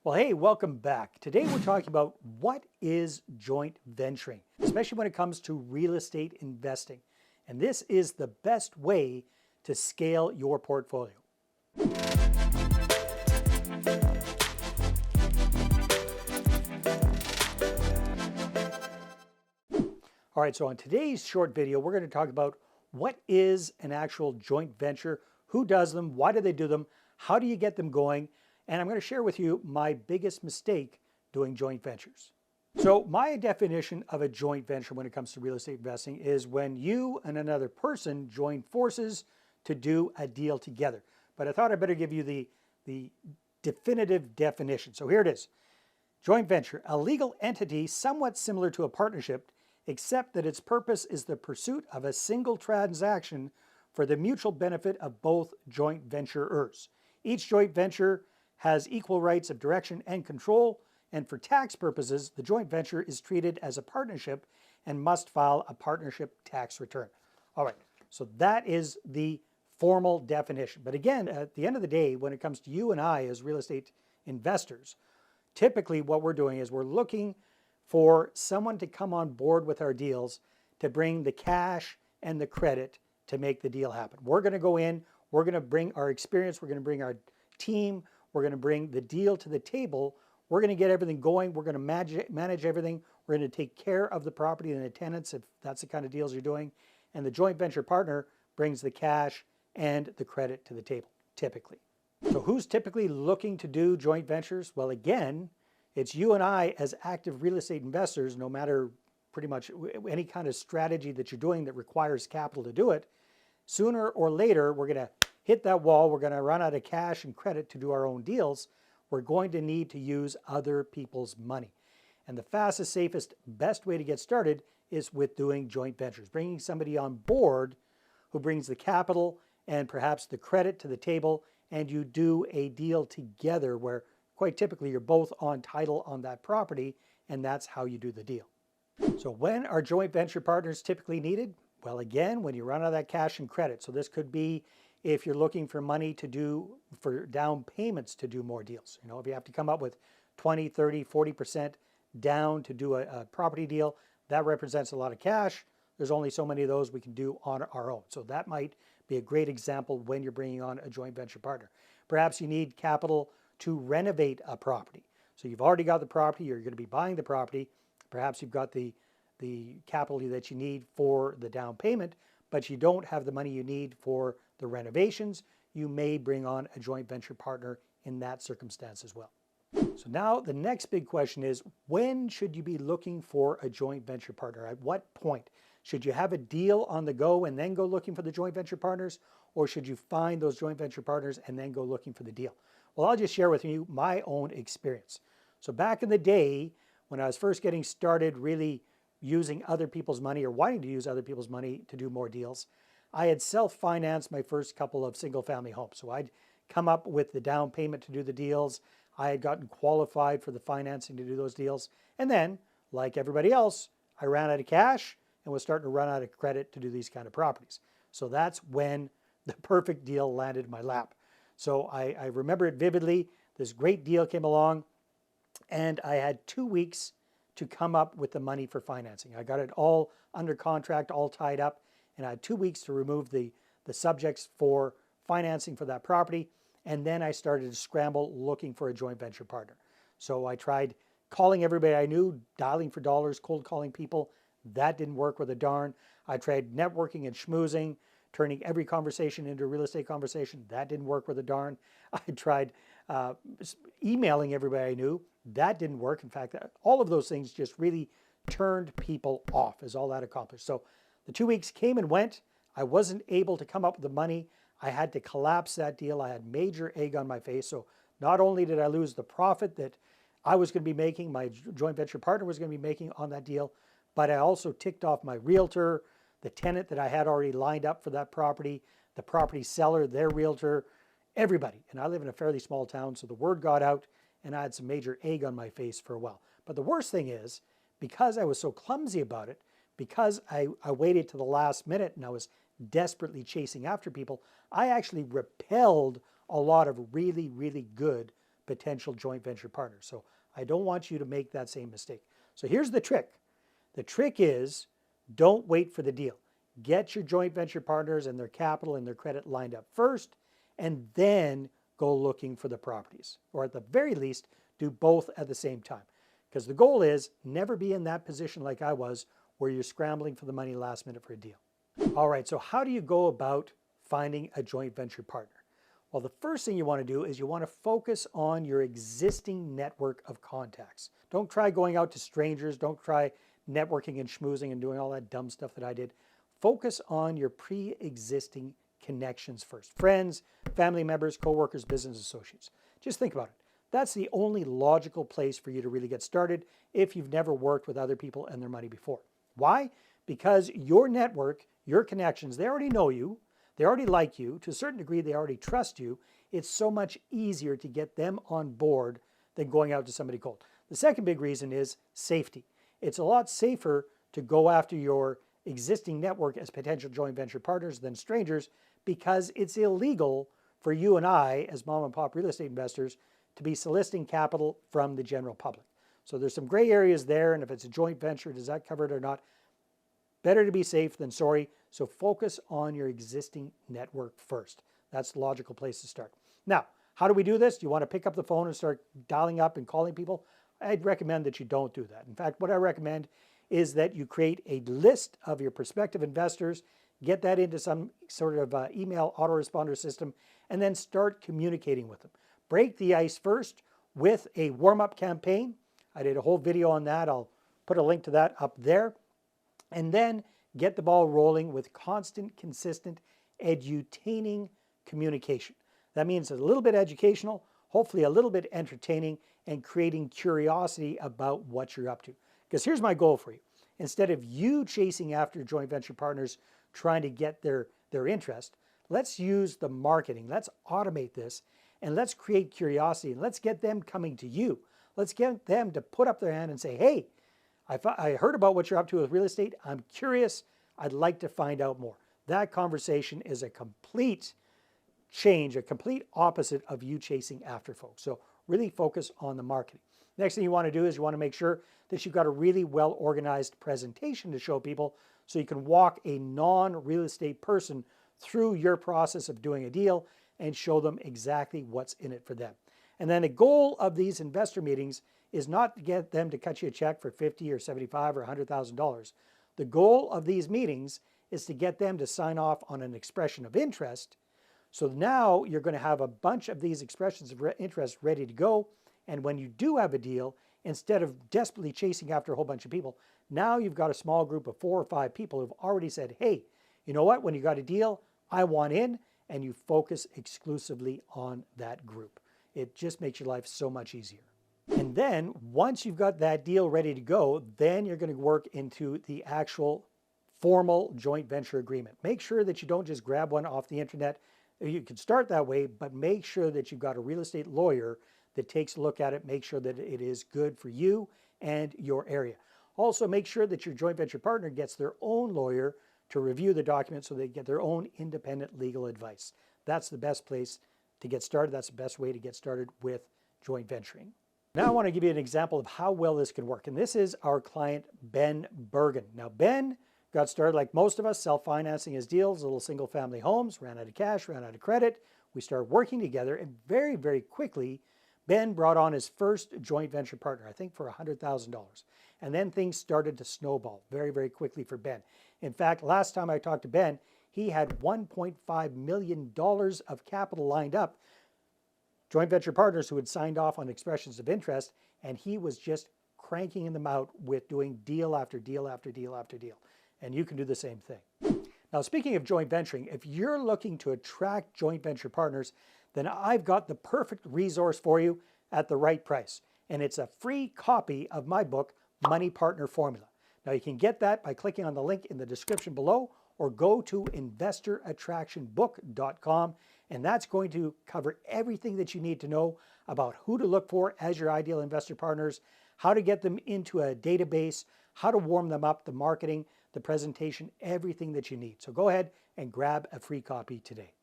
Well, hey, welcome back. Today we're talking about what is joint venturing, especially when it comes to real estate investing. And this is the best way to scale your portfolio. All right, so on today's short video, we're going to talk about what is an actual joint venture, who does them, why do they do them, how do you get them going, and I'm going to share with you my biggest mistake doing joint ventures. So my definition of a joint venture when it comes to real estate investing is when you and another person join forces to do a deal together. But I thought I'd better give you the definitive definition. So here it is. Joint venture, a legal entity somewhat similar to a partnership, except that its purpose is the pursuit of a single transaction for the mutual benefit of both joint venturers. Each joint venture has equal rights of direction and control, and for tax purposes, the joint venture is treated as a partnership and must file a partnership tax return. All right, so that is the formal definition. But again, at the end of the day, when it comes to you and I as real estate investors, typically what we're doing is we're looking for someone to come on board with our deals to bring the cash and the credit to make the deal happen. We're going to go in, we're going to bring our experience, we're going to bring our team, we're going to bring the deal to the table, we're going to get everything going, we're going to manage everything, we're going to take care of the property and the tenants if that's the kind of deals you're doing, and the joint venture partner brings the cash and the credit to the table, typically. So who's typically looking to do joint ventures? Well, again, it's you and I as active real estate investors, no matter pretty much any kind of strategy that you're doing that requires capital to do it. Sooner or later, we're going to hit that wall. We're going to run out of cash and credit to do our own deals. We're going to need to use other people's money. And the fastest, safest, best way to get started is with doing joint ventures, bringing somebody on board who brings the capital and perhaps the credit to the table, and you do a deal together where quite typically you're both on title on that property, and that's how you do the deal. So when are joint venture partners typically needed? Well, again, when you run out of that cash and credit. So this could be if you're looking for money to do, for down payments to do more deals. You know, if you have to come up with 20, 30, 40% down to do a property deal, that represents a lot of cash. There's only so many of those we can do on our own. So that might be a great example when you're bringing on a joint venture partner. Perhaps you need capital to renovate a property. So you've already got the property, you're going to be buying the property. Perhaps you've got the capital that you need for the down payment, but you don't have the money you need for the renovations. You may bring on a joint venture partner in that circumstance as well. So now the next big question is, when should you be looking for a joint venture partner? At what point? Should you have a deal on the go and then go looking for the joint venture partners? Or should you find those joint venture partners and then go looking for the deal? Well, I'll just share with you my own experience. So back in the day, when I was first getting started really using other people's money or wanting to use other people's money to do more deals, I had self-financed my first couple of single-family homes. So I'd come up with the down payment to do the deals. I had gotten qualified for the financing to do those deals. And then, like everybody else, I ran out of cash and was starting to run out of credit to do these kind of properties. So that's when the perfect deal landed in my lap. So I remember it vividly. This great deal came along, and I had 2 weeks to come up with the money for financing. I got it all under contract, all tied up, and I had 2 weeks to remove the subjects for financing for that property. And then I started to scramble looking for a joint venture partner. So I tried calling everybody I knew, dialing for dollars, cold calling people. That didn't work with a darn. I tried networking and schmoozing, turning every conversation into a real estate conversation. That didn't work with a darn. I tried emailing everybody I knew. That didn't work. In fact, all of those things just really turned people off, is all that accomplished. So the 2 weeks came and went. I wasn't able to come up with the money. I had to collapse that deal. I had major egg on my face. So not only did I lose the profit that I was going to be making, my joint venture partner was going to be making on that deal, but I also ticked off my realtor, the tenant that I had already lined up for that property, the property seller, their realtor, everybody. And I live in a fairly small town, so the word got out and I had some major egg on my face for a while. But the worst thing is, because I was so clumsy about it, because I waited to the last minute and I was desperately chasing after people, I actually repelled a lot of really, really good potential joint venture partners. So I don't want you to make that same mistake. So here's the trick. The trick is don't wait for the deal. Get your joint venture partners and their capital and their credit lined up first, and then go looking for the properties. Or at the very least, do both at the same time. Because the goal is never be in that position like I was, where you're scrambling for the money last minute for a deal. All right, so how do you go about finding a joint venture partner? Well, the first thing you want to do is you want to focus on your existing network of contacts. Don't try going out to strangers. Don't try networking and schmoozing and doing all that dumb stuff that I did. Focus on your pre-existing connections first. Friends, family members, coworkers, business associates. Just think about it. That's the only logical place for you to really get started if you've never worked with other people and their money before. Why? Because your network, your connections, they already know you. They already like you. To a certain degree, they already trust you. It's so much easier to get them on board than going out to somebody cold. The second big reason is safety. It's a lot safer to go after your existing network as potential joint venture partners than strangers, because it's illegal for you and I, as mom and pop real estate investors, to be soliciting capital from the general public. So there's some gray areas there, and if it's a joint venture, does that cover it or not? Better to be safe than sorry. So focus on your existing network first. That's the logical place to start. Now, how do we do this? Do you want to pick up the phone and start dialing up and calling people? I'd recommend that you don't do that. In fact, what I recommend is that you create a list of your prospective investors, get that into some sort of email autoresponder system, and then start communicating with them. Break the ice first with a warm-up campaign. I did a whole video on that. I'll put a link to that up there. And then get the ball rolling with constant, consistent, edutaining communication. That means a little bit educational, hopefully a little bit entertaining, and creating curiosity about what you're up to. Because here's my goal for you. Instead of you chasing after joint venture partners trying to get their interest, let's use the marketing. Let's automate this, and let's create curiosity, and let's get them coming to you. Let's get them to put up their hand and say, hey, I heard about what you're up to with real estate. I'm curious. I'd like to find out more. That conversation is a complete change, a complete opposite of you chasing after folks. So really focus on the marketing. Next thing you want to do is you want to make sure that you've got a really well-organized presentation to show people, so you can walk a non-real estate person through your process of doing a deal and show them exactly what's in it for them. And then the goal of these investor meetings is not to get them to cut you a check for $50 or $75 or $100,000. The goal of these meetings is to get them to sign off on an expression of interest. So now you're going to have a bunch of these expressions of interest ready to go. And when you do have a deal, instead of desperately chasing after a whole bunch of people, now you've got a small group of 4 or 5 people who've already said, hey, you know what? When you got a deal, I want in, and you focus exclusively on that group. It just makes your life so much easier. And then once you've got that deal ready to go, then you're going to work into the actual formal joint venture agreement. Make sure that you don't just grab one off the internet. You can start that way, but make sure that you've got a real estate lawyer that takes a look at it, make sure that it is good for you and your area. Also, make sure that your joint venture partner gets their own lawyer to review the document so they get their own independent legal advice. That's the best place to get started. That's the best way to get started with joint venturing. Now I want to give you an example of how well this can work. And this is our client, Ben Bergen. Now, Ben got started like most of us, self-financing his deals, little single-family homes, ran out of cash, ran out of credit. We started working together, and very, very quickly, Ben brought on his first joint venture partner, I think for $100,000. And then things started to snowball very, very quickly for Ben. In fact, last time I talked to Ben, he had $1.5 million of capital lined up, joint venture partners who had signed off on expressions of interest, and he was just cranking them out with doing deal after deal after deal after deal. And you can do the same thing. Now, speaking of joint venturing, if you're looking to attract joint venture partners, then I've got the perfect resource for you at the right price. And it's a free copy of my book, Money Partner Formula. Now, you can get that by clicking on the link in the description below, or go to investorattractionbook.com, and that's going to cover everything that you need to know about who to look for as your ideal investor partners, how to get them into a database, how to warm them up, the marketing, the presentation, everything that you need. So go ahead and grab a free copy today.